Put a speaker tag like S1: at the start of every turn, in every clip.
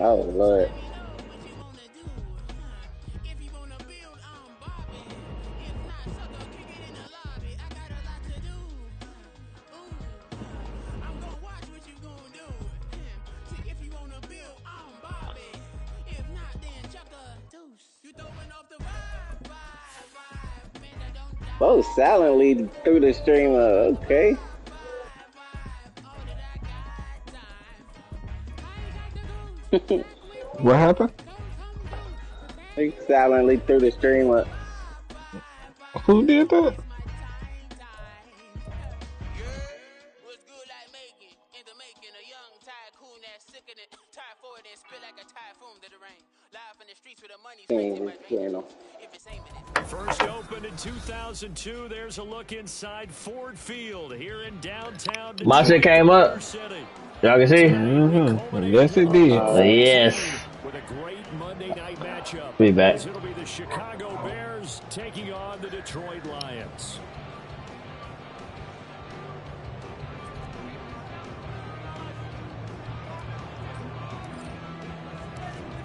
S1: Oh Lord. Oh, silently through the stream. Okay.
S2: What happened?
S1: He silently threw the stream up.
S2: Who did that?
S1: Channel.
S3: First opened in 2002. There's a look inside Ford Field here in downtown Detroit.
S4: My shit came up. Y'all can see?
S2: Yes, it did.
S4: Yes.
S3: With a great Monday night matchup.
S4: Be back.
S3: It'll be the Chicago Bears taking on the Detroit Lions.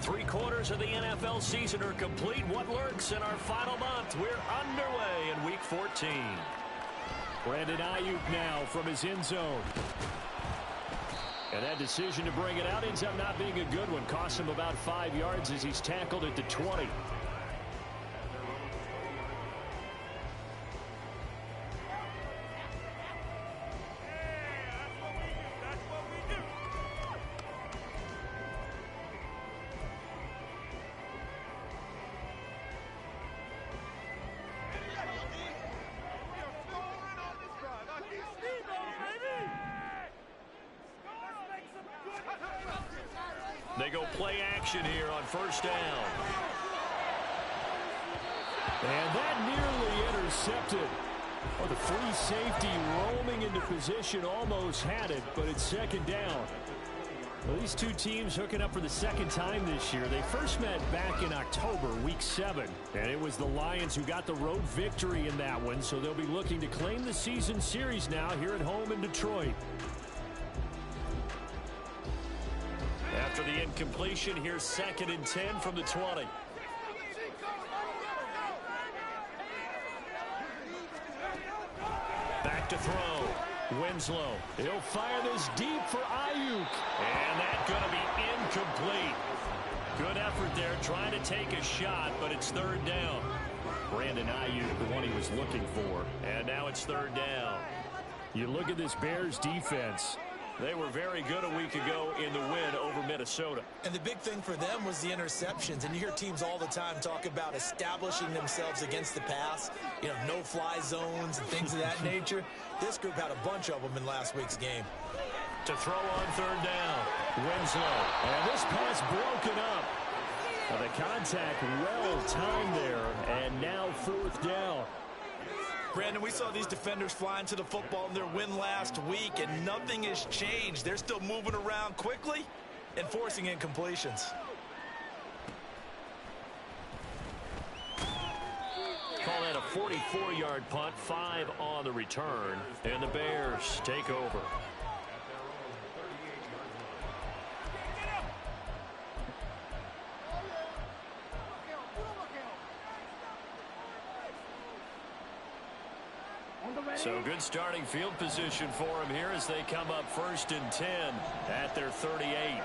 S3: Three-quarters of the NFL season are complete. What lurks in our final month? We're underway in Week 14. Brandon Ayuk now from his end zone. And that decision to bring it out ends up not being a good one. Cost him about 5 yards as he's tackled at the 20. They go play action here on first down. And that nearly intercepted. Oh, the free safety roaming into position almost had it, but it's second down. Well, these two teams hooking up for the second time this year. They first met back in October, Week 7. And it was the Lions who got the road victory in that one, so they'll be looking to claim the season series now here at home in Detroit. After the incompletion, here's 2nd and 10 from the 20. Back to throw. Winslow. He'll fire this deep for Ayuk. And that's going to be incomplete. Good effort there trying to take a shot, but it's third down. Brandon Ayuk, the one he was looking for. And now it's third down. You look at this Bears defense. They were very good a week ago in the win over Minnesota.
S5: And the big thing for them was the interceptions. And you hear teams all the time talk about establishing themselves against the pass. You know, no-fly zones and things of that nature. This group had a bunch of them in last week's game.
S3: To throw on third down, Winslow. And this pass broken up. Now the contact well timed there. And now fourth down.
S5: Brandon, we saw these defenders flying to the football in their win last week, and nothing has changed. They're still moving around quickly and forcing incompletions.
S3: Call that a 44-yard punt, 5 on the return, and the Bears take over. So good starting field position for him here as they come up 1st and 10 at their 38.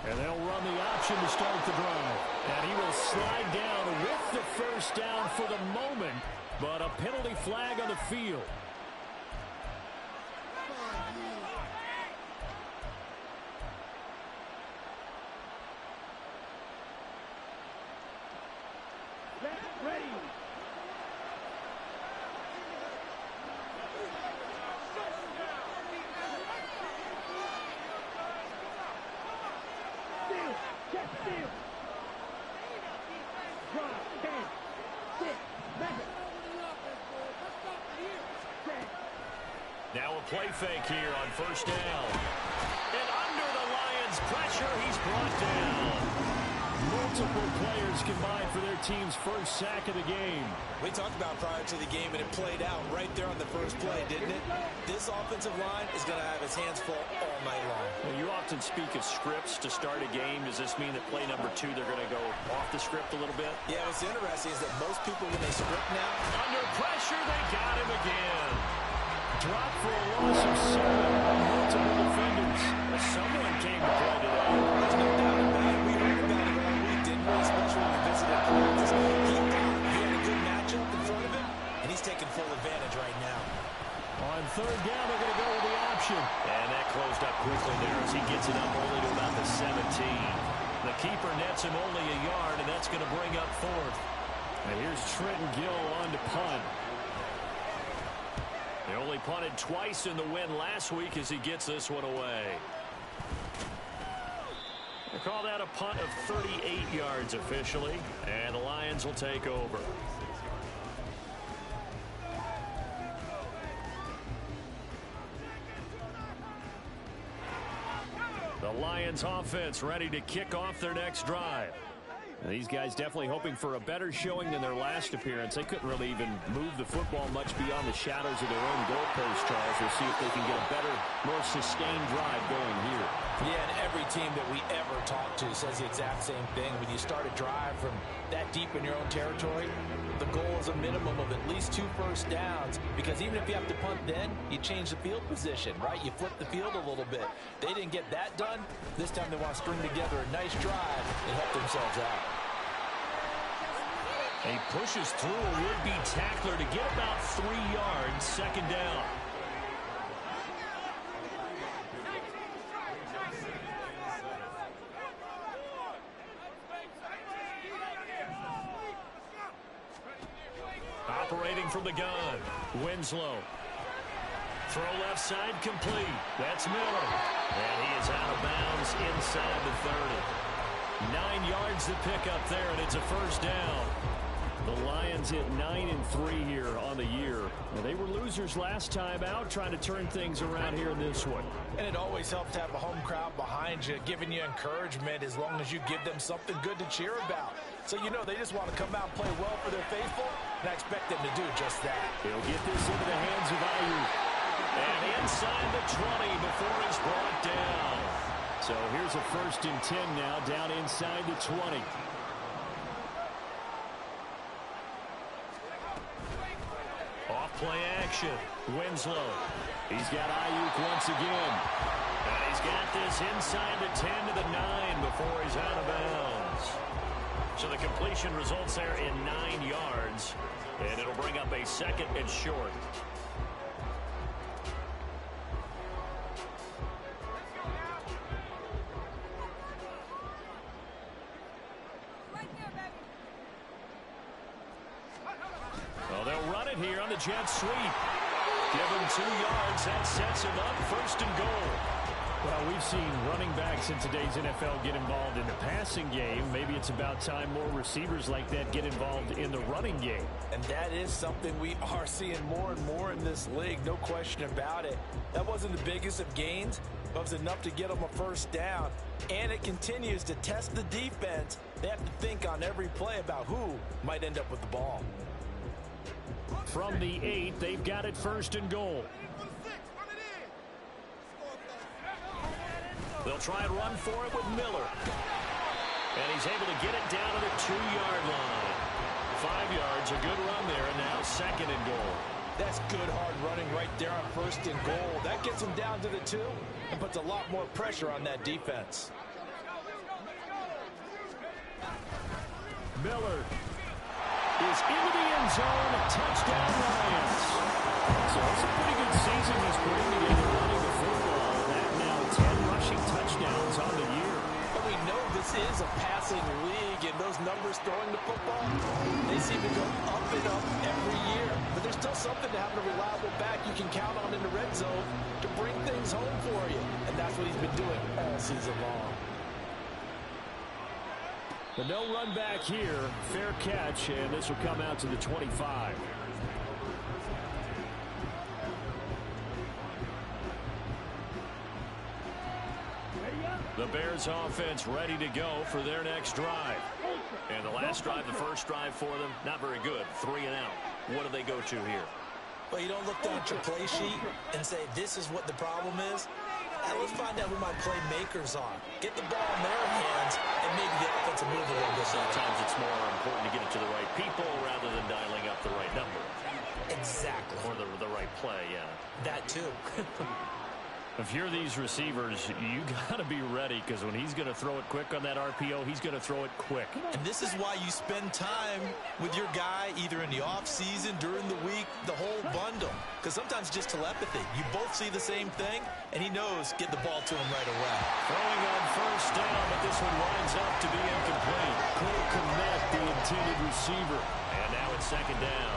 S3: And they'll run the option to start the drive. And he will slide down with the first down for the moment, but a penalty flag on the field. Now a play fake here on first down. And under the Lions' pressure, he's brought down. Multiple players combined for their team's first sack of the game.
S5: We talked about prior to the game, and it played out right there on the first play, didn't it? This offensive line is going to have his hands full all night long.
S3: Well, you often speak of scripts to start a game. Does this mean that play number 2, they're going to go off the script a little bit?
S5: Yeah, what's interesting is that most people, when they script now,
S3: under pressure, they got him again. Drop for a loss of 7 on multiple defenders. But someone came to play today.
S5: there's no doubt about it. We heard about it all week, didn't we? Especially when we visited practice. He thought he had a good matchup in front of him, and he's taking full advantage right now.
S3: On third down, they're going to go with the option. And that closed up quickly there as he gets it up only to about the 17. The keeper nets him only a yard, and that's going to bring up 4th. And here's Trenton Gill on to punt. They only punted twice in the win last week as he gets this one away. They call that a punt of 38 yards officially, and the Lions will take over. The Lions offense ready to kick off their next drive. These guys definitely hoping for a better showing than their last appearance. They couldn't really even move the football much beyond the shadows of their own goalpost, Charles. We'll see if they can get a better, more sustained drive going here.
S5: Yeah, and every team that we ever talk to says the exact same thing. When you start a drive from that deep in your own territory, the goal is a minimum of at least 2 first downs, because even if you have to punt then, you change the field position, right? You flip the field a little bit. They didn't get that done. This time they want to string together a nice drive and help themselves out.
S3: He pushes through a would-be tackler to get about 3 yards, second down. Operating from the gun, Winslow. Throw left side complete. That's Miller. And he is out of bounds inside the 30. 9 yards to pick up there, and it's a first down. The Lions hit 9-3 here on the year. Well, they were losers last time out, trying to turn things around here in this one.
S5: And it always helps to have a home crowd behind you, giving you encouragement as long as you give them something good to cheer about. So you know they just want to come out and play well for their faithful, and I expect them to do just that.
S3: He'll get this into the hands of Ayuk. And inside the 20 before he's brought down. So here's a 1st and 10 now, down inside the 20. Off-play action. Winslow. He's got Ayuk once again. And he's got this inside the 10 to the 9 before he's out of bounds. So the completion results there in 9 yards. And it'll bring up a 2nd and short. Well, they'll run it here on the jet sweep. Give him 2 yards. That sets him up 1st and goal. Well, we've seen running backs in today's NFL get involved in the passing game. Maybe it's about time more receivers like that get involved in the running game.
S5: And that is something we are seeing more and more in this league, no question about it. That wasn't the biggest of gains, but it was enough to get them a 1st down. And it continues to test the defense. They have to think on every play about who might end up with the ball.
S3: From the 8, they've got it 1st and goal. They'll try and run for it with Miller. And he's able to get it down to the 2-yard line. 5 yards, a good run there, and now 2nd and goal.
S5: That's good hard running right there on 1st and goal. That gets him down to the 2 and puts a lot more pressure on that defense.
S3: Miller is into the end zone. Touchdown, Lions. So it's a pretty good season he's putting together running the football. That now 10 rushing touchdowns on the year.
S5: And we know this is a passing league, and those numbers throwing the football, they seem to go up and up every year. But there's still something to having a reliable back you can count on in the red zone to bring things home for you. And that's what he's been doing all season long.
S3: But no run back here. Fair catch, and this will come out to the 25. The Bears offense ready to go for their next drive. And the last drive, the first drive for them, not very good. 3 and out. What do they go to here?
S5: Well, you don't look down at your play sheet and say, this is what the problem is. And let's find out who my playmakers are. Get the ball in their hands and maybe the offensive move a little bit.
S3: Sometimes it's more important to get it to the right people rather than dialing up the right number.
S5: Exactly.
S3: Or the right play, yeah.
S5: That too.
S3: If you're these receivers, you got to be ready because when he's going to throw it quick on that RPO, he's going to throw it quick.
S5: And this is why you spend time with your guy either in the offseason, during the week, the whole bundle. Because sometimes it's just telepathy. You both see the same thing, and he knows get the ball to him right away.
S3: Throwing on first down, but this one winds up to be incomplete. Cole Kmet, the intended receiver. And now it's second down.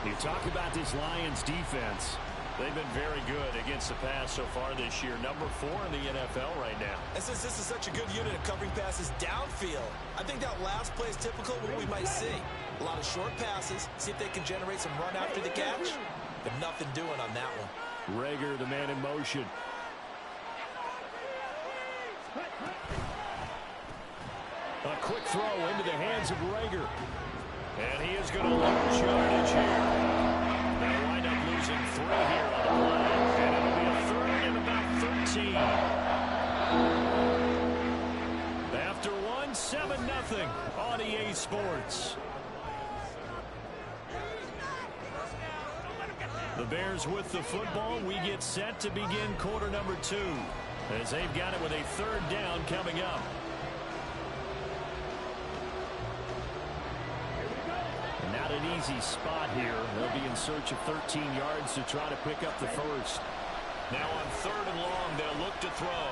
S3: You talk about this Lions defense. They've been very good against the pass so far this year. Number 4 in the NFL right now.
S5: And since this is such a good unit of covering passes downfield, I think that last play is typical of what we might see. A lot of short passes, see if they can generate some run after the catch, but nothing doing on that one.
S3: Reagor, the man in motion. A quick throw into the hands of Reagor. And he is going to lose yardage here. They'll wind up losing 3 here on the play. And it'll be a 3rd and about 13. After 1, 7-0 on EA Sports. The Bears with the football. We get set to begin quarter number 2. As they've got it with a 3rd down coming up. Not an easy spot here. They'll be in search of 13 yards to try to pick up the first. Now on 3rd and long, they'll look to throw.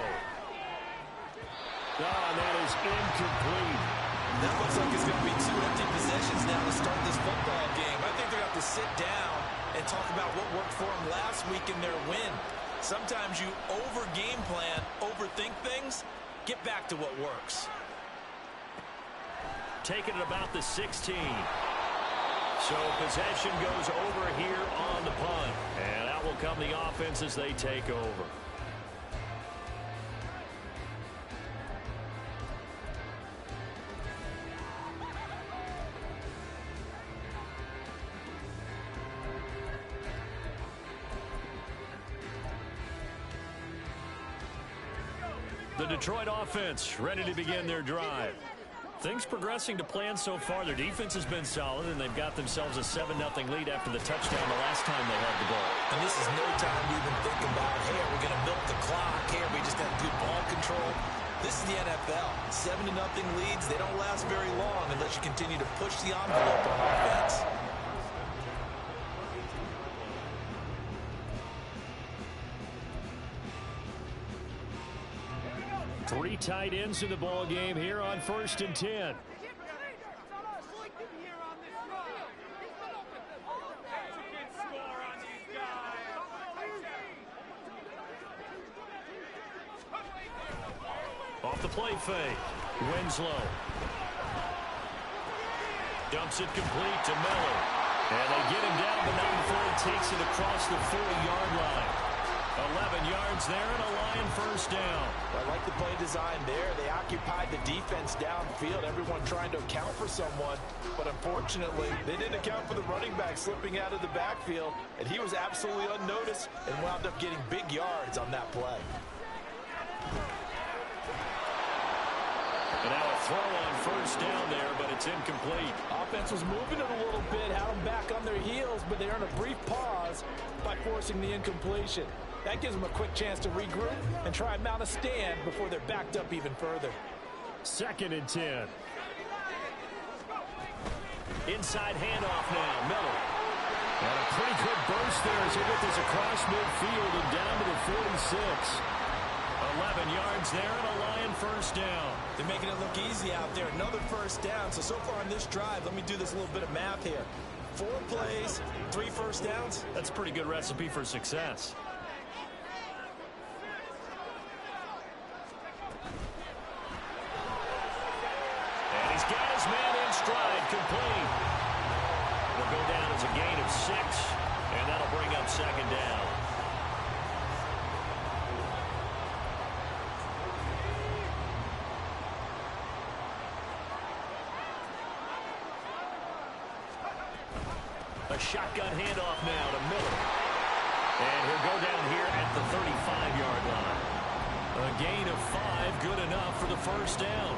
S3: And that is incomplete.
S5: That looks like it's going to be 2 empty possessions now to start this football game. I think they're going to have to sit down and talk about what worked for them last week in their win. Sometimes you over-game plan, overthink things, get back to what works.
S3: Taking it about the 16. So possession goes over here on the punt. And out will come the offense as they take over. The Detroit offense ready to begin their drive. Things progressing to plan so far. Their defense has been solid, and they've got themselves a 7-0 lead after the touchdown the last time they had the ball.
S5: And this is no time to even think about, hey, we're going to milk the clock. Here, we just have good ball control. This is the NFL. 7-0 leads. They don't last very long unless you continue to push the envelope on offense.
S3: Three tight ends in the ball game here on 1st and 10. Off the play fake, Winslow dumps it complete to Miller, and they get him down, but not before he takes it across the 40-yard line. 11 yards there and a Lion first down.
S5: I like the play design there. They occupied the defense downfield, everyone trying to account for someone. But unfortunately, they didn't account for the running back slipping out of the backfield, and he was absolutely unnoticed and wound up getting big yards on that play.
S3: And now a throw on first down there, but it's incomplete.
S6: Offense was moving it a little bit, had them back on their heels, but they earned a brief pause by forcing the incompletion. That gives them a quick chance to regroup and try and mount a stand before they're backed up even further.
S3: 2nd and 10. Inside handoff now, Miller. And a pretty good burst there as he get this across midfield and down to the 46. 11 yards there and a Lion first down.
S5: They're making it look easy out there. Another first down. So far on this drive, let me do this little bit of math here. 4 plays, 3 first downs.
S3: That's a pretty good recipe for success. And he's got his man in stride, complete. It'll go down as a gain of 6, and that'll bring up 2nd down. A shotgun handoff now to Miller. And he'll go down here at the 35-yard line. A gain of 5, good enough for the first down.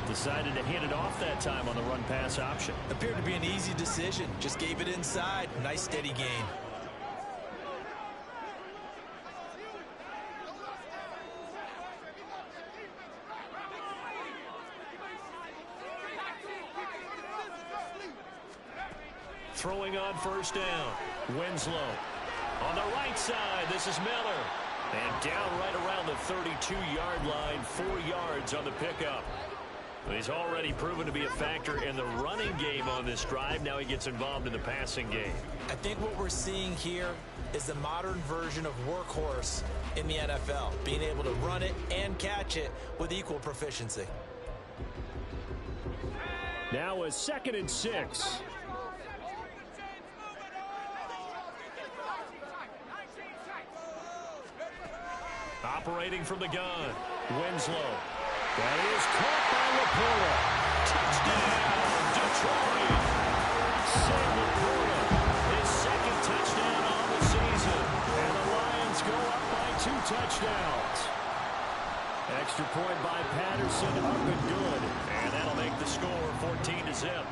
S3: Decided to hand it off that time on the run-pass option.
S5: Appeared to be an easy decision. Just gave it inside. Nice steady gain.
S3: Throwing on first down. Winslow. On the right side, this is Miller. And down right around the 32-yard line, 4 yards on the pickup. But he's already proven to be a factor in the running game on this drive. Now he gets involved in the passing game.
S5: I think what we're seeing here is the modern version of workhorse in the NFL, being able to run it and catch it with equal proficiency.
S3: Now a 2nd and 6. Operating from the gun, Winslow. That is caught by Laporta. Touchdown, Detroit. Sam Laporta, his 2nd touchdown on the season. And the Lions go up by 2 touchdowns. Extra point by Patterson, up and good. And that'll make the score 14-0.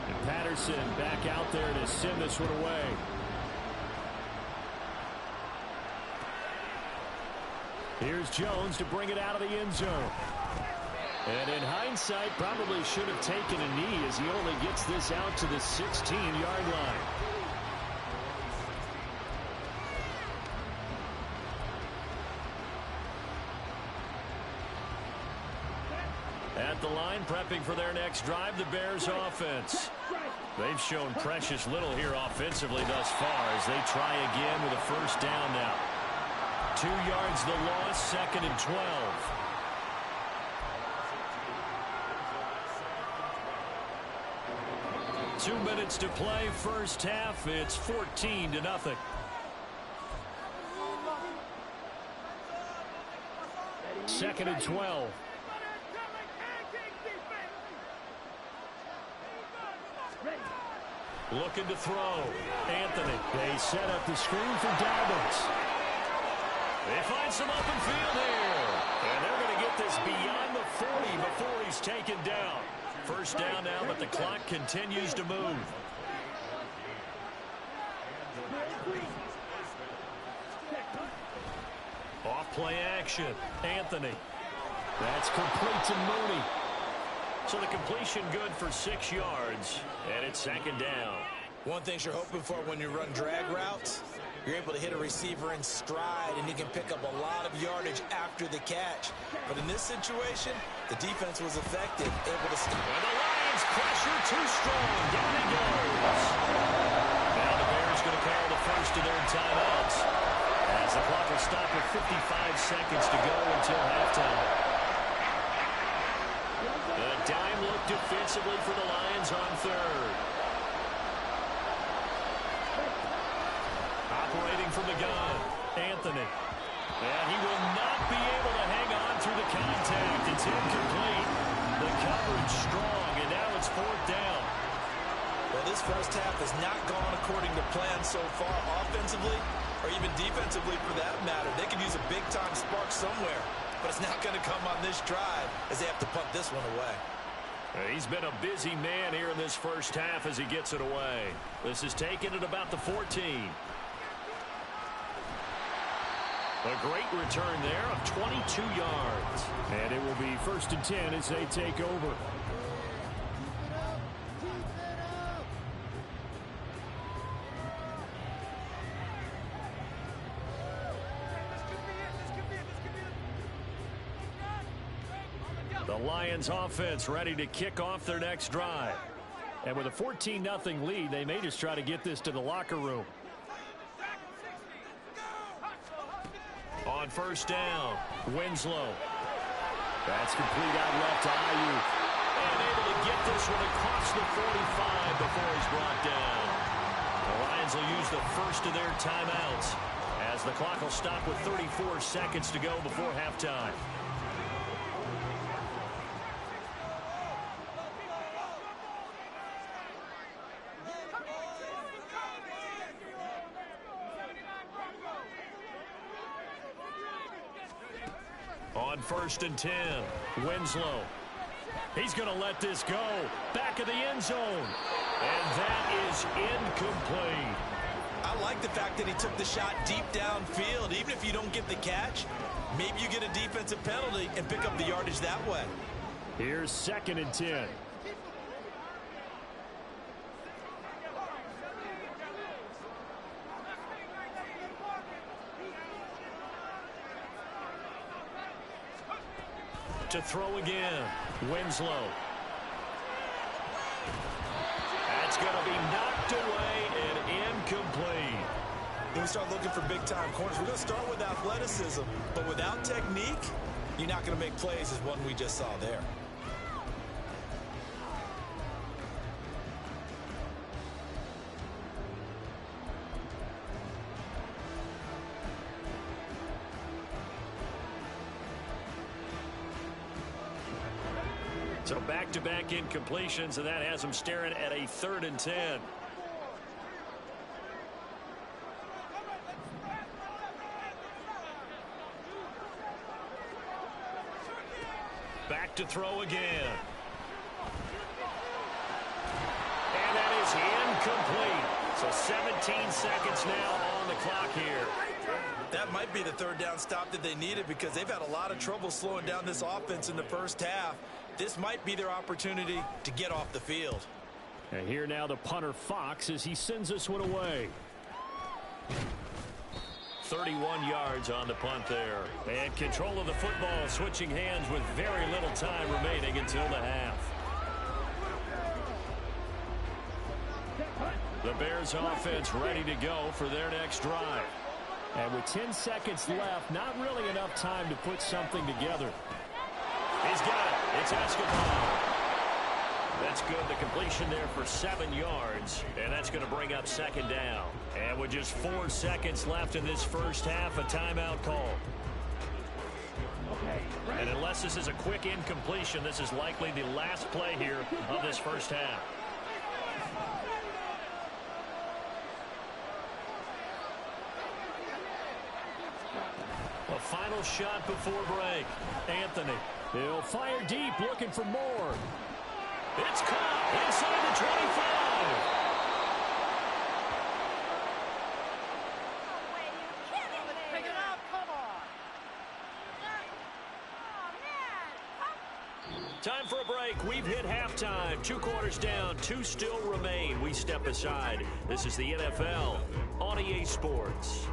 S3: And Patterson back out there to send this one away. Here's Jones to bring it out of the end zone. And in hindsight, probably should have taken a knee as he only gets this out to the 16-yard line. At the line, prepping for their next drive, the Bears offense. They've shown precious little here offensively thus far as they try again with a first down now. 2 yards the loss, 2nd and 12. Two minutes to play, first half. It's 14-0. 2nd and 12. Looking to throw. Anthony. They set up the screen for Dobbins. They find some open field here. And they're going to get this beyond the 40 before he's taken down. First down now, but the clock continues to move. Off play action. Anthony. That's complete to Mooney. So the completion good for 6 yards, and it's 2nd down.
S5: One thing you're hoping for when you run drag routes, you're able to hit a receiver in stride, and you can pick up a lot of yardage after the catch. But in this situation, the defense was effective, able to stop.
S3: And the Lions pressure too strong. Down he goes. Now the Bears going to call the first of their timeouts as the clock will stop with 55 seconds to go until halftime. The dime look defensively for the Lions on 3rd. Operating from the gun, Anthony. And he will not be able to hang on through the contact. It's incomplete. The coverage strong, and now it's 4th down.
S5: Well, this first half has not gone according to plan so far offensively, or even defensively for that matter. They could use a big-time spark somewhere, but it's not going to come on this drive as they have to punt this one away.
S3: He's been a busy man here in this first half as he gets it away. This is taken at about the 14. A great return there of 22 yards. And it will be 1st and 10 as they take over. The Lions offense ready to kick off their next drive. And with a 14-0 lead, they may just try to get this to the locker room. On first down, Winslow. That's complete out left to Ayuk. And able to get this one across the 45 before he's brought down. The Lions will use the first of their timeouts as the clock will stop with 34 seconds to go before halftime. On 1st and 10, Winslow. He's going to let this go. Back of the end zone. And that is incomplete.
S5: I like the fact that he took the shot deep downfield. Even if you don't get the catch, maybe you get a defensive penalty and pick up the yardage that way.
S3: Here's 2nd and 10. To throw again, Winslow. That's going to be knocked away and incomplete.
S5: When we start looking for big-time corners, we're going to start with athleticism, but without technique, you're not going to make plays as one we just saw there.
S3: So back-to-back incompletions, and that has them staring at a 3rd and 10. Back to throw again. And that is incomplete. So 17 seconds now on the clock here.
S5: That might be the 3rd down stop that they needed because they've had a lot of trouble slowing down this offense in the first half. This might be their opportunity to get off the field.
S3: And here now the punter Fox as he sends this one away. 31 yards on the punt there. And control of the football, switching hands with very little time remaining until the half. The Bears offense ready to go for their next drive. And with 10 seconds left, not really enough time to put something together. He's got it. It's Escobar. That's good. The completion there for 7 yards. And that's going to bring up 2nd down. And with just 4 seconds left in this first half, a timeout call. And unless this is a quick incompletion, this is likely the last play here of this first half. A final shot before break. Anthony. He'll fire deep, looking for more. It's caught inside the 25.
S6: Pick it up, come on.
S3: Time for a break. We've hit halftime. 2 quarters down, 2 still remain. We step aside. This is the NFL on EA Sports.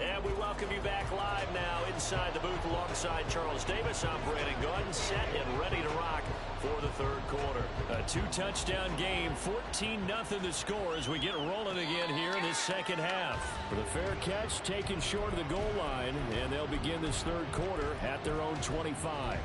S3: And we welcome you back live now inside the booth alongside Charles Davis. I'm Brandon Gaudin, set and ready to rock for the 3rd quarter. A 2-touchdown game, 14-0 the score as we get rolling again here in this second half. The fair catch taken short of the goal line, and they'll begin this 3rd quarter at their own 25.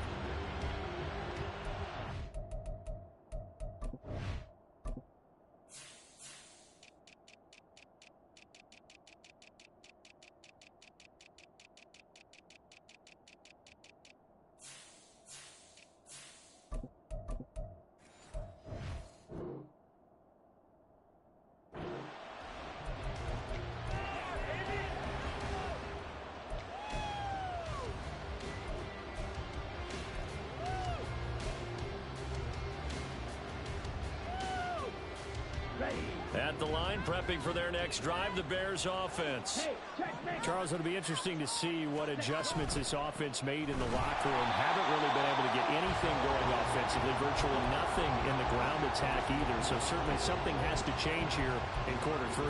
S3: At the line, prepping for their next drive, the Bears offense. Charles, it'll be interesting to see what adjustments this offense made in the locker room. Haven't really been able to get anything going offensively, virtually nothing in the ground attack either. So certainly something has to change here in quarter 3.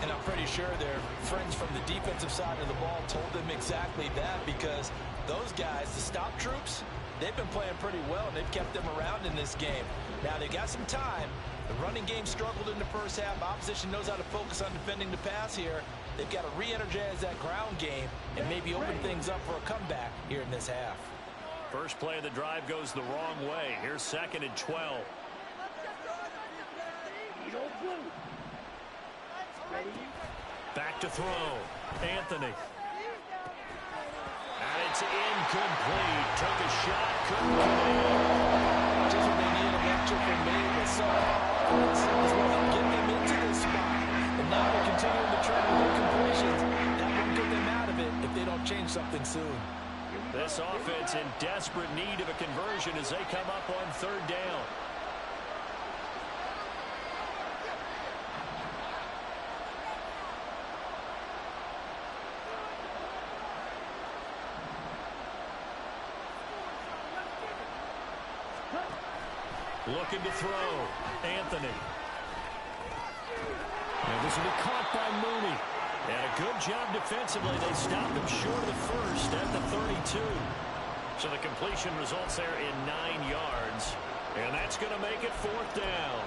S5: And I'm pretty sure their friends from the defensive side of the ball told them exactly that because those guys, the stop troops, they've been playing pretty well and they've kept them around in this game. Now they got some time. The running game struggled in the first half. Opposition knows how to focus on defending the pass here. They've got to re-energize that ground game and maybe open things up for a comeback here in this half.
S3: First play of the drive goes the wrong way. Here's 2nd and 12. Back to throw. Anthony. And it's incomplete. Took a shot. Couldn't get it.
S5: Just what they need, an extra from me. But so is what will get them into this spot. And
S6: And now they're continuing to trend with their completions. That won't get them out of it if they don't change something soon.
S3: This offense in desperate need of a conversion as they come up on third down. Looking to throw. Anthony. And this will be caught by Mooney. And a good job defensively. They stopped him short of the first at the 32. So the completion results there in 9 yards. And that's going to make it fourth down.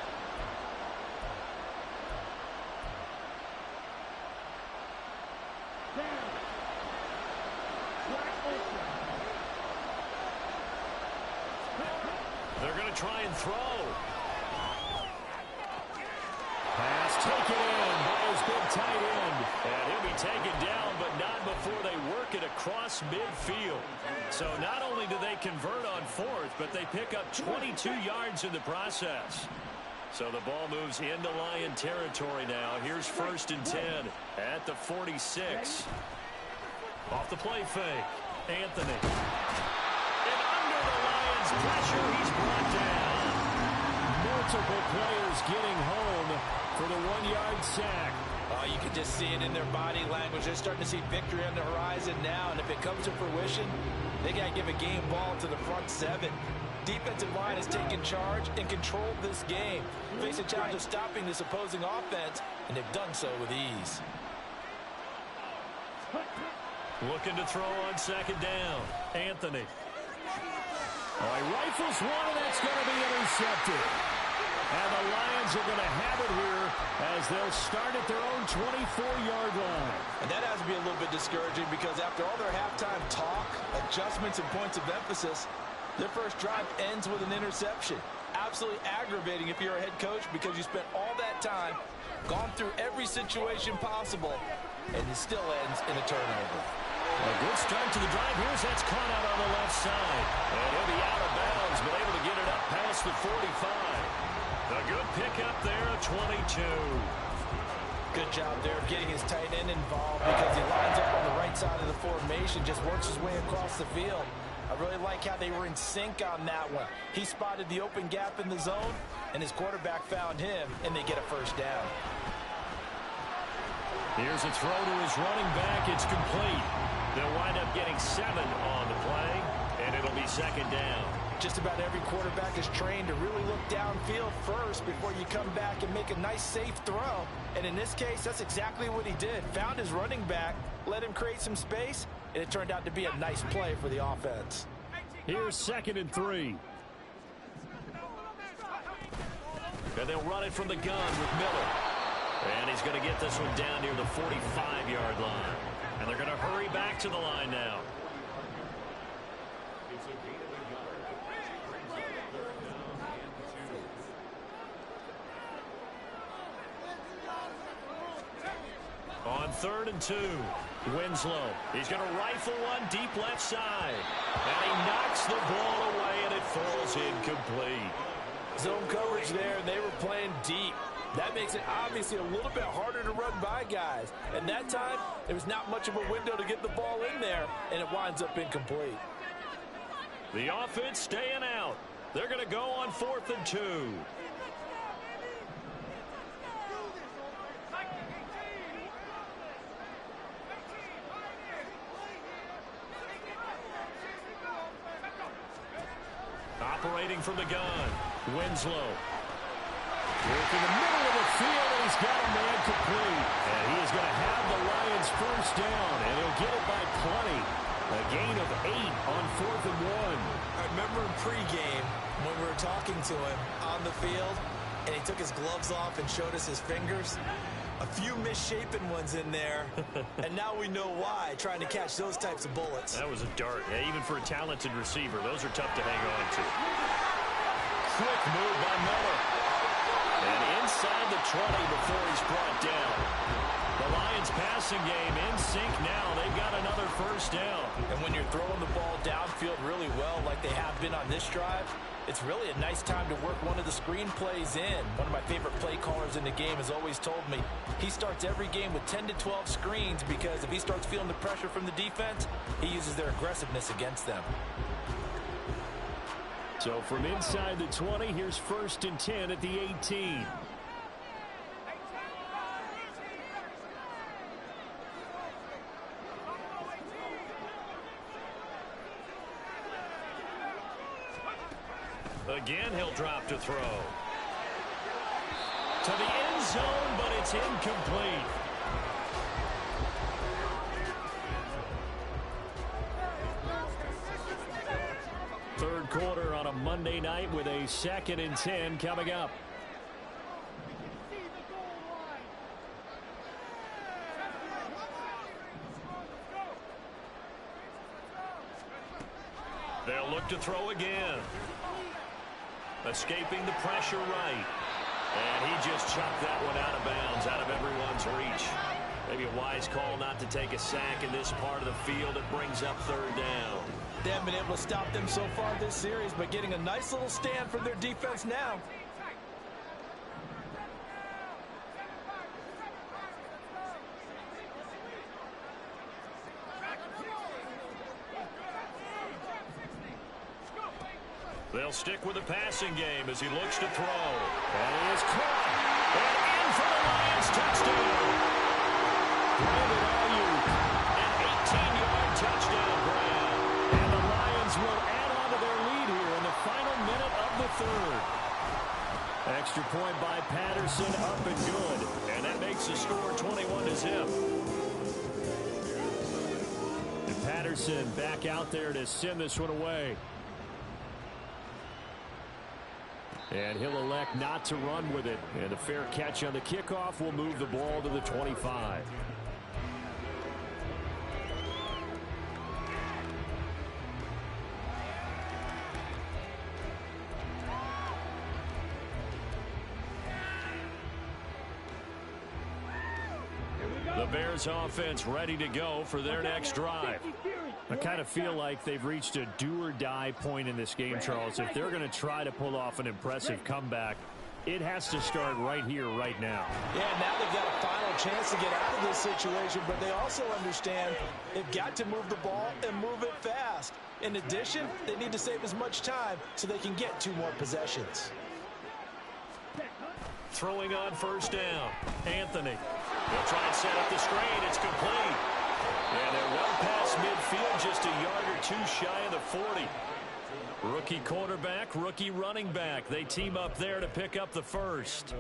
S3: They're going to try and throw. Pass taken in by his big tight end. And he'll be taken down, but not before they work it across midfield. So not only do they convert on fourth, but they pick up 22 yards in the process. So the ball moves into Lion territory now. Here's 1st and 10 at the 46. Off the play fake. Anthony. And under the Lions' pressure, he's brought down. Multiple players getting home for the 1-yard sack.
S6: Oh, you can just see it in their body language. They're starting to see victory on the horizon now, and if it comes to fruition, they got to give a game ball to the front 7. Defensive line has taken charge and controlled this game. Face a challenge of stopping this opposing offense, and they've done so with ease.
S3: Looking to throw on 2nd down. Anthony. Oh, he rifles one, and that's going to be intercepted. And the Lions are going to have it here as they'll start at their own 24-yard line.
S6: And that has to be a little bit discouraging because after all their halftime talk, adjustments, and points of emphasis, their first drive ends with an interception. Absolutely aggravating if you're a head coach because you spent all that time, gone through every situation possible, and it still ends in a turnover.
S3: A good start to the drive. Here's that's caught out on the left side. And he'll be out of bounds, but able to get it up past the 45. A good pickup there, 22.
S6: Good job there of getting his tight end involved because he lines up on the right side of the formation, just works his way across the field. I really like how they were in sync on that one. He spotted the open gap in the zone, and his quarterback found him, and they get a first down.
S3: Here's a throw to his running back. It's complete. They'll wind up getting 7 on the play, and it'll be 2nd down.
S6: Just about every quarterback is trained to really look downfield first before you come back and make a nice, safe throw. And in this case, that's exactly what he did. Found his running back, let him create some space, and it turned out to be a nice play for the offense.
S3: Here's 2nd and 3. And they'll run it from the gun with Miller. And he's going to get this one down near the 45-yard line. And they're going to hurry back to the line now. On 3rd and 2, Winslow. He's going to rifle one deep left side. And he knocks the ball away, and it falls incomplete.
S6: Zone coverage there, and they were playing deep. That makes it obviously a little bit harder to run by guys. And that time, there was not much of a window to get the ball in there, and it winds up incomplete.
S3: The offense staying out. They're going to go on 4th and 2. Operating from the gun, Winslow. Work in the middle of the field, and he's got a man complete. And he is going to have the Lions first down, and he'll get it by plenty. A gain of 8 on 4th and 1.
S5: I remember in pregame when we were talking to him on the field, and he took his gloves off and showed us his fingers. A few misshapen ones in there, and now we know why, trying to catch those types of bullets.
S3: That was a dart. Yeah, even for a talented receiver, those are tough to hang on to. Quick move by Miller. And inside the 20 before he's brought down. The Lions passing game in sync now. They've got another first down.
S6: And when you're throwing the ball downfield really well like they have been on this drive, It's really a nice time to work one of the screen plays in. One of my favorite play callers in the game has always told me he starts every game with 10 to 12 screens because if he starts feeling the pressure from the defense, he uses their aggressiveness against them.
S3: So from inside the 20, here's 1st and 10 at the 18. Again, he'll drop to throw. To the end zone, but it's incomplete. Third quarter on a Monday night with a 2nd and 10 coming up. They'll look to throw again. Escaping the pressure right. And he just chucked that one out of bounds, out of everyone's reach. Maybe a wise call not to take a sack in this part of the field. It brings up 3rd down.
S6: They haven't been able to stop them so far this series, but getting a nice little stand from their defense now.
S3: They'll stick with the passing game as he looks to throw. And he is caught. And in for the Lions touchdown. Brandon Ayuk, an 18-yard touchdown grab. And the Lions will add on to their lead here in the final minute of the 3rd. Extra point by Patterson, up and good. And that makes the score 21-0. And Patterson back out there to send this one away. And he'll elect not to run with it. And a fair catch on the kickoff will move the ball to the 25. The Bears offense ready to go for their next drive. I kind of feel like they've reached a do-or-die point in this game, Charles. If they're going to try to pull off an impressive comeback, it has to start right here, right now.
S6: Yeah, now they've got a final chance to get out of this situation, but they also understand they've got to move the ball and move it fast. In addition, they need to save as much time so they can get 2 more possessions.
S3: Throwing on 1st down. Anthony. They'll try and set up the screen. It's complete. And they're well past midfield, just a yard or 2 shy of the 40. Rookie quarterback, rookie running back. They team up there to pick up the 1st.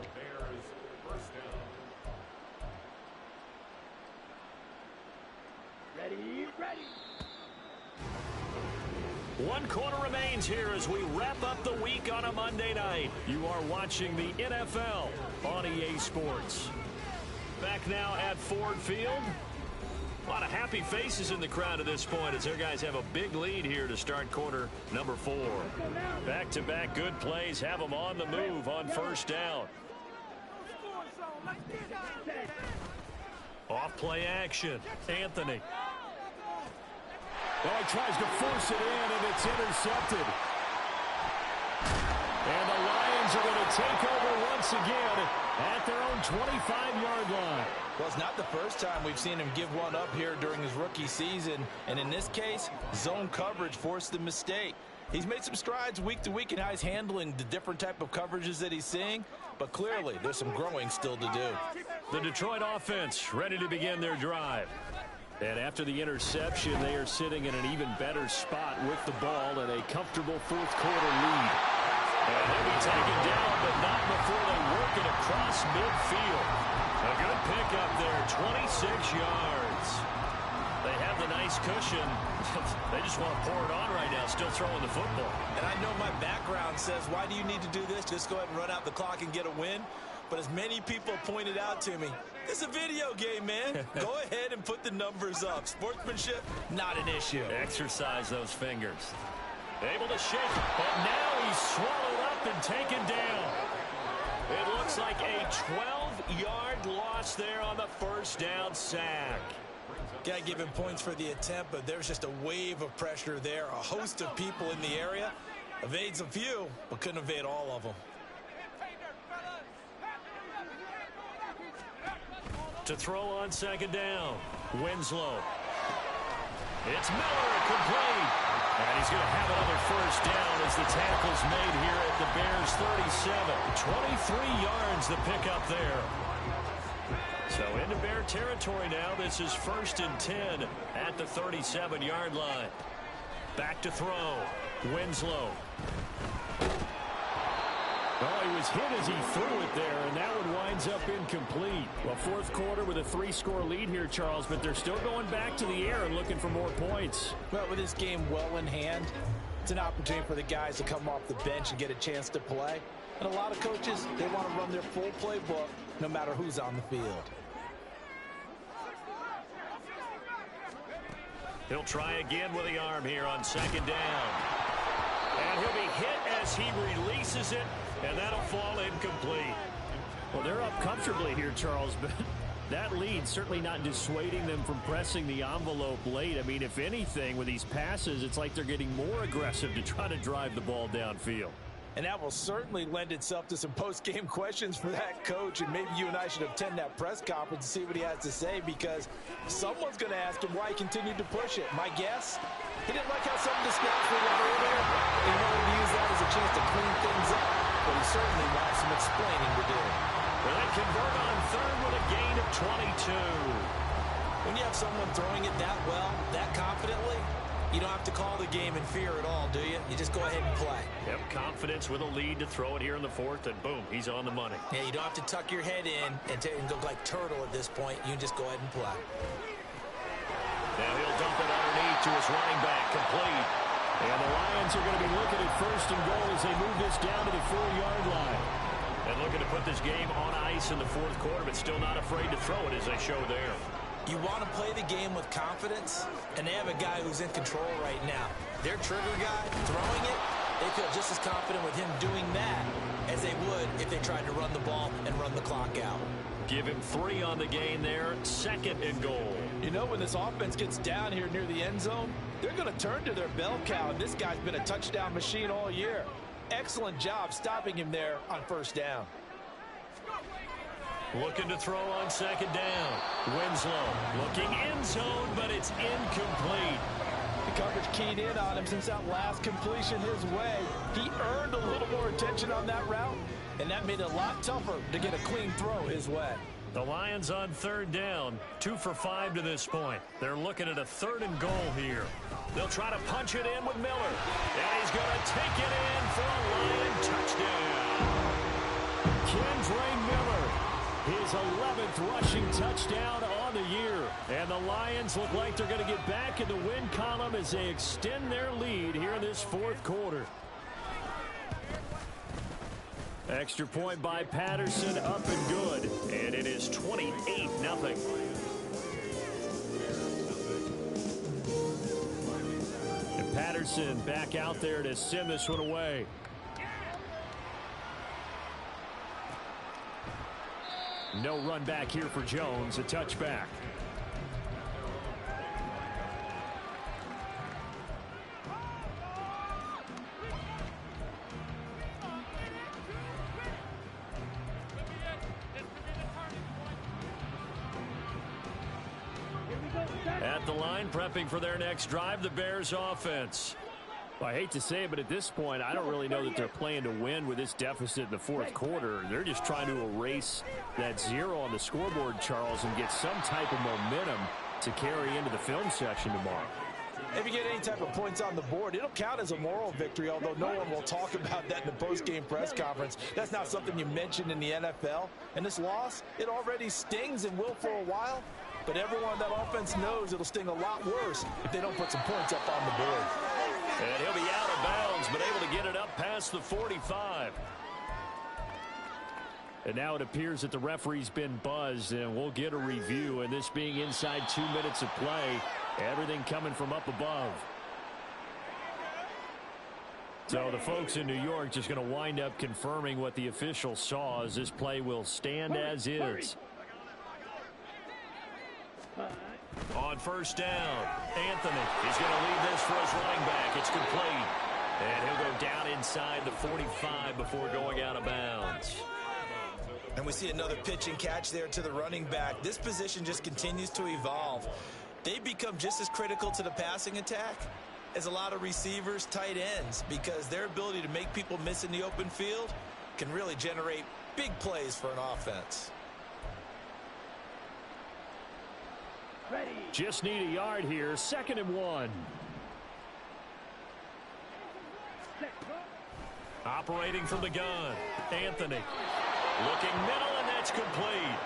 S7: Ready.
S3: 1 quarter remains here as we wrap up the week on a Monday night. You are watching the NFL on EA Sports. Back now at Ford Field. A lot of happy faces in the crowd at this point as their guys have a big lead here to start quarter number 4. Back-to-back good plays have them on the move on 1st down. Off play action. Anthony.
S7: Oh, he tries to force it in, and it's intercepted.
S3: And the Lions are going to take over once again at their own 25-yard line.
S6: Well, it's not the first time we've seen him give one up here during his rookie season. And in this case, zone coverage forced the mistake. He's made some strides week to week in how he's handling the different type of coverages that he's seeing. But clearly, there's some growing still to do.
S3: The Detroit offense ready to begin their drive. And after the interception, they are sitting in an even better spot with the ball and a comfortable 4th quarter lead. And they'll be taken down, but not before they work it across midfield. A good pickup there, 26 yards. They have the nice cushion. They just want to pour it on right now, still throwing the football.
S6: And I know my background says, why do you need to do this? Just go ahead and run out the clock and get a win. But as many people pointed out to me, it's a video game, man. Go ahead and put the numbers up. Sportsmanship, not an issue.
S3: Exercise those fingers. Able to shake it, but now he's swallowed up and taken down. It looks like a 12-yard loss there on the 1st down sack.
S6: Got to give him points for the attempt, but there's just a wave of pressure there. A host of people in the area.
S5: Evades a few, but couldn't evade all of them.
S3: To throw on second down, Winslow. It's Miller, complete. And he's going to have another first down as the tackle's made here at the Bears 37. 23 yards the pickup there. So into Bear territory now. This is 1st and 10 at the 37-yard line. Back to throw. Winslow. Oh, he was hit as he threw it there, and that one winds up incomplete. Well, fourth quarter with a 3-score lead here, Charles, but they're still going back to the air and looking for more points.
S6: Well, with this game well in hand, it's an opportunity for the guys to come off the bench and get a chance to play. And a lot of coaches, they want to run their full playbook no matter who's on the field.
S3: He'll try again with the arm here on second down. And he'll be hit as he releases it, and that'll fall incomplete. Well, they're up comfortably here, Charles, but that lead certainly not dissuading them from pressing the envelope late. I mean, if anything, with these passes, it's like they're getting more aggressive to try to drive the ball downfield.
S6: And that will certainly lend itself to some post-game questions for that coach. And maybe you and I should attend that press conference to see what he has to say, because someone's going to ask him why he continued to push it. My guess, he didn't like how some of the snaps were earlier. He wanted to use that as a chance to clean things up, but he certainly wants some explaining to do.
S3: Well, they convert on third with a gain of 22.
S5: When you have someone throwing it that well, that confidently, you don't have to call the game in fear at all, do you? You just go ahead and play.
S3: Yep, confidence with a lead to throw it here in the fourth, and boom, he's on the money.
S5: Yeah, you don't have to tuck your head in and go like turtle at this point. You can just go ahead and play.
S3: Now he'll dump it underneath to his running back, complete. And the Lions are going to be looking at 1st and goal as they move this down to the 4-yard line. And looking to put this game on ice in the fourth quarter, but still not afraid to throw it as they show there.
S5: You want to play the game with confidence, and they have a guy who's in control right now. Their trigger guy throwing it, they feel just as confident with him doing that as they would if they tried to run the ball and run the clock out.
S3: Give him 3 on the gain there, 2nd and goal.
S6: You know, when this offense gets down here near the end zone, they're going to turn to their bell cow, and this guy's been a touchdown machine all year. Excellent job stopping him there on 1st down.
S3: Looking to throw on 2nd down. Winslow looking end zone, but it's incomplete.
S6: The coverage keyed in on him since that last completion his way. He earned a little more attention on that route, and that made it a lot tougher to get a clean throw his way.
S3: The Lions on 3rd down, 2 for 5 to this point. They're looking at a 3rd and goal here. They'll try to punch it in with Miller. And he's going to take it in for a Lion touchdown. Kendre Miller, his 11th rushing touchdown on the year. And the Lions look like they're going to get back in the win column as they extend their lead here in this fourth quarter. Extra point by Patterson, up and good. And it is 28-0. And Patterson back out there to send this one away. No run back here for Jones, a touchback. At the line, prepping for their next drive, the Bears offense. Well, I hate to say it, but at this point, I don't really know that they're playing to win with this deficit in the fourth quarter. They're just trying to erase that 0 on the scoreboard, Charles, and get some type of momentum to carry into the film session tomorrow.
S6: If you get any type of points on the board, it'll count as a moral victory, although no one will talk about that in the post-game press conference. That's not something you mentioned in the NFL. And this loss, it already stings and will for a while. But everyone on that offense knows it'll sting a lot worse if they don't put some points up on the board.
S3: And he'll be out of bounds, but able to get it up past the 45. And now it appears that the referee's been buzzed, and we'll get a review. And this being inside 2 minutes of play, everything coming from up above. So the folks in New York just going to wind up confirming what the official saw, as this play will stand as is. On 1st down, Anthony is going to lead this for his running back. It's complete. And he'll go down inside the 45 before going out of bounds.
S5: And we see another pitch and catch there to the running back. This position just continues to evolve. They become just as critical to the passing attack as a lot of receivers, tight ends, because their ability to make people miss in the open field can really generate big plays for an offense.
S3: Just need a yard here. 2nd and 1. Operating from the gun, Anthony. Looking middle, and that's complete.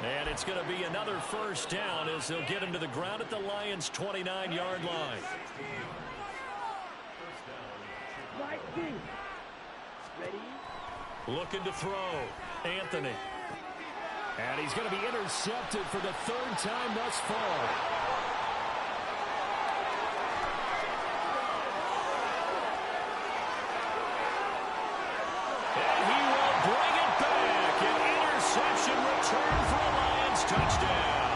S3: And it's going to be another first down as they'll get him to the ground at the Lions' 29-yard line. Looking to throw, Anthony. And he's going to be intercepted for the 3rd time thus far. And he will bring it back. An interception return for a Lions touchdown.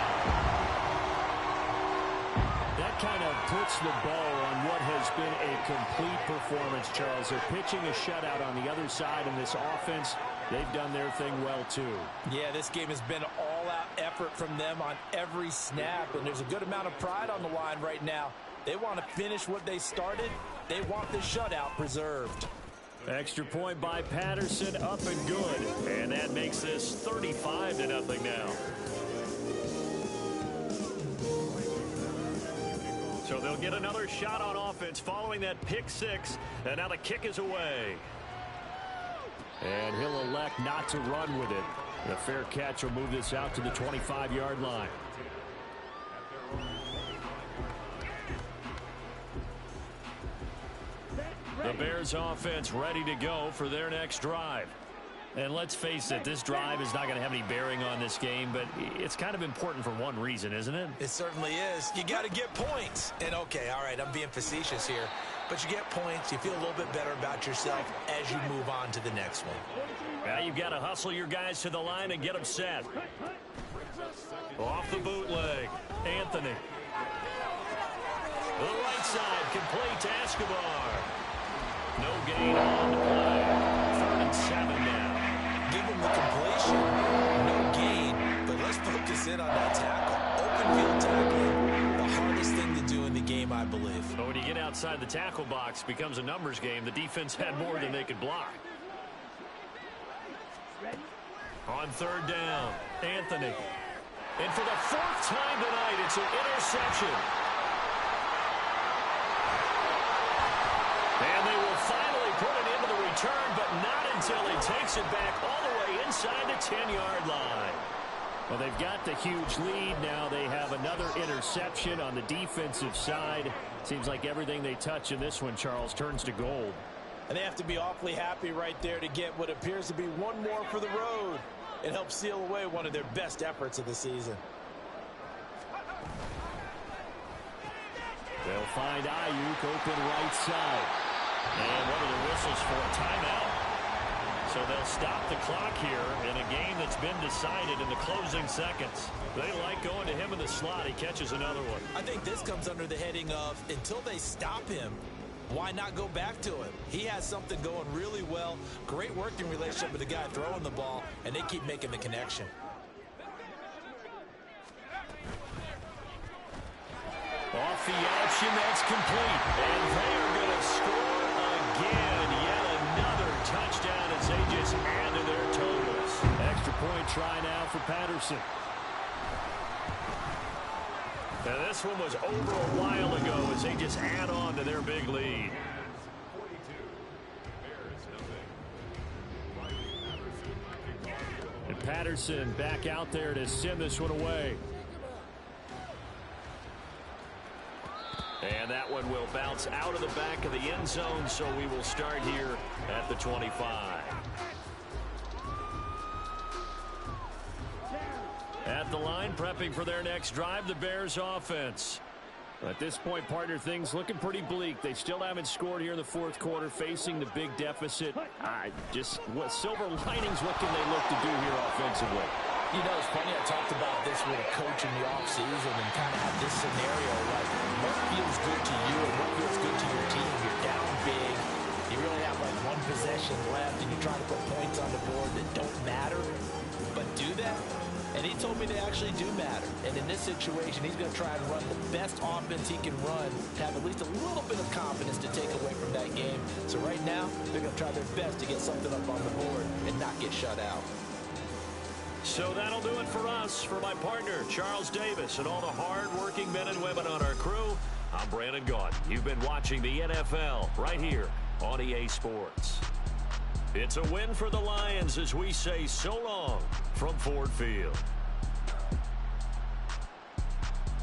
S3: That kind of puts the bow on what has been a complete performance, Charles. They're pitching a shutout on the other side in this offense. They've done their thing well, too.
S6: Yeah, this game has been all-out effort from them on every snap, and there's a good amount of pride on the line right now. They want to finish what they started. They want the shutout preserved.
S3: Extra point by Patterson, up and good. And that makes this 35-0 now. So they'll get another shot on offense following that pick six. And now the kick is away. And he'll elect not to run with it. The fair catch will move this out to the 25-yard line. The Bears offense ready to go for their next drive. And let's face it, this drive is not going to have any bearing on this game, but it's kind of important for one reason, isn't it?
S5: It certainly is. You got to get points. And, okay, all right, I'm being facetious here. But you get points, you feel a little bit better about yourself as you move on to the next one.
S3: Now you've got to hustle your guys to the line and get them set. Off the bootleg, Anthony. The right side, complete to Escobar. No gain on the play. 3rd and 7 now.
S5: Give him the completion, no gain, but let's focus in on that tackle. Open field tackling, the hardest thing to do in the game, I believe.
S3: But when you get outside the tackle box, it becomes a numbers game. The defense had more than they could block. On 3rd down, Anthony. And for the 4th time tonight, it's an interception. And they will finally put it into the return, but not until he takes it back all the way inside the 10-yard line. Well, they've got the huge lead. Now they have another interception on the defensive side. Seems like everything they touch in this one, Charles, turns to gold.
S6: And they have to be awfully happy right there to get what appears to be one more for the road. It helps seal away one of their best efforts of the season.
S3: They'll find Ayuk open right side. And one of the whistles for a timeout. So they'll stop the clock here in a game that's been decided in the closing seconds. They like going to him in the slot. He catches another one.
S5: I think this comes under the heading of until they stop him, why not go back to him? He has something going really well. Great working relationship with the guy throwing the ball, and they keep making the connection.
S3: Off the option, that's complete. And they are going to score again. Yet another touchdown as they just add to their totals. Extra point try now for Patterson. Now this one was over a while ago as they just add on to their big lead. And Patterson back out there to send this one away. And that one will bounce out of the back of the end zone, so we will start here at the 25. At the line, prepping for their next drive, the Bears offense. At this point, partner, things looking pretty bleak. They still haven't scored here in the 4th quarter, facing the big deficit. What silver linings, what can they look to do here offensively?
S6: You know, it's funny, I talked about this with a coach in the offseason and kind of had this scenario, like what feels good to you and what feels good to your team. You're down big, possession left and you're trying to put points on the board that don't matter, but do that? And he told me they actually do matter. And in this situation, he's going to try and run the best offense he can run to have at least a little bit of confidence to take away from that game. So right now, they're going to try their best to get something up on the board and not get shut out.
S3: So that'll do it for us. For my partner, Charles Davis, and all the hard-working men and women on our crew, I'm Brandon Gaudin. You've been watching the NFL right here on EA Sports. It's a win for the Lions as we say so long from Ford Field.